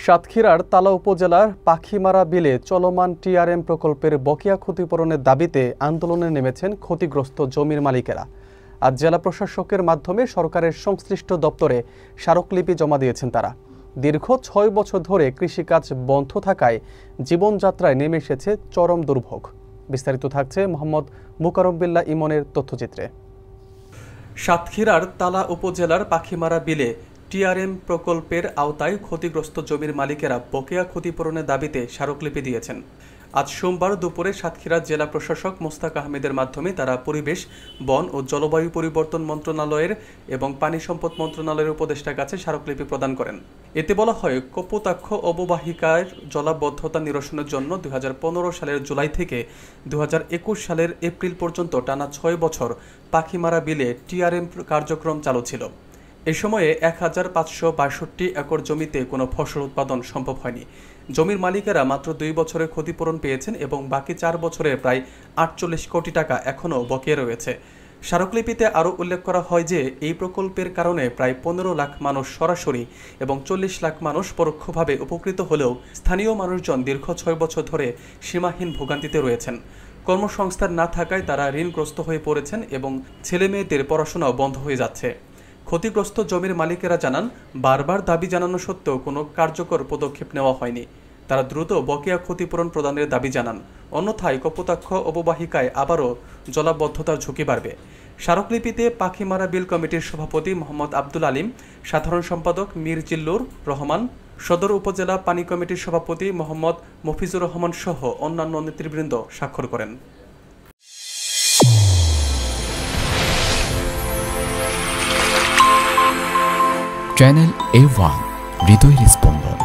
সাতক্ষীরার তালা উপজেলার পাখিমারা বিলে চলমান টিআরএম প্রকল্পের বকেয়া ক্ষতিপূরণের দাবিতে আন্দোলনে নেমেছেন ক্ষতিগ্রস্ত জমির মালিকেরা। আজ জেলা প্রশাসকের মাধ্যমে সরকারের সংশ্লিষ্ট দপ্তরে স্মারকলিপি জমা দিয়েছেন তারা। দীর্ঘ ৬ বছর ধরে কৃষিকাজ বন্ধ থাকায় জীবনযাত্রায় নেমে এসেছে চরম দুর্ভোগ। বিস্তারিত থাকছে মোহাম্মদ মুকাররম বিল্লাহ ইমনের তথ্যচিত্রে। সাতক্ষীরার তালা উপজেলার পাখিমারা বিলে টিআরএম প্রকল্পের আওতায় ক্ষতিগ্রস্ত জমির মালিকেরা বকেয়া ক্ষতিপূরণের দাবিতে স্মারকলিপি দিয়েছেন। আজ সোমবার দুপুরে সাতক্ষীরা জেলা প্রশাসক মোস্তাক আহমেদের মাধ্যমে তারা পরিবেশ, বন ও জলবায়ু পরিবর্তন মন্ত্রণালয়ের এবং পানি সম্পদ মন্ত্রণালয়ের উপদেষ্টার কাছে স্মারকলিপি প্রদান করেন। এতে বলা হয়, কপোতাক্ষ অববাহিকার জলাবদ্ধতা নিরসনের জন্য 2015 সালের জুলাই থেকে 2021 সালের এপ্রিল পর্যন্ত টানা 6 বছর পাখিমারা বিলে টিআরএম কার্যক্রম চালু ছিল। এ সময়ে 1562 একর জমিতে কোনো ফসল উৎপাদন সম্ভব হয়নি। জমির মালিকেরা মাত্র 2 বছরের ক্ষতিপূরণ পেয়েছেন এবং বাকি 4 বছরে প্রায় 48 কোটি টাকা এখনও বকেয়া রয়েছে। স্মারকলিপিতে আরও উল্লেখ করা হয় যে এই প্রকল্পের কারণে প্রায় 15 লাখ মানুষ সরাসরি এবং 40 লাখ মানুষ পরোক্ষভাবে উপকৃত হলেও স্থানীয় মানুষজন দীর্ঘ 6 বছর ধরে সীমাহীন ভোগান্তিতে রয়েছেন। কর্মসংস্থান না থাকায় তারা ঋণগ্রস্ত হয়ে পড়েছেন এবং ছেলেমেয়েদের পড়াশোনাও বন্ধ হয়ে যাচ্ছে। ক্ষতিগ্রস্ত জমির মালিকেরা জানান, বারবার দাবি জানানো সত্ত্বেও কোনো কার্যকর পদক্ষেপ নেওয়া হয়নি। তারা দ্রুত বকেয়া ক্ষতিপূরণ প্রদানের দাবি জানান, অন্যথায় কপোতাক্ষ অববাহিকায় আবারও জলাবদ্ধতার ঝুঁকি বাড়বে। স্মারকলিপিতে পাখিমারা বিল কমিটির সভাপতি মোহাম্মদ আব্দুল আলিম, সাধারণ সম্পাদক মীর জিল্লুর রহমান, সদর উপজেলা পানি কমিটির সভাপতি মোহাম্মদ মফিজুর রহমান সহ অন্যান্য নেতৃবৃন্দ স্বাক্ষর করেন। চ্যানেল A1 হৃদয়ের স্পন্দন।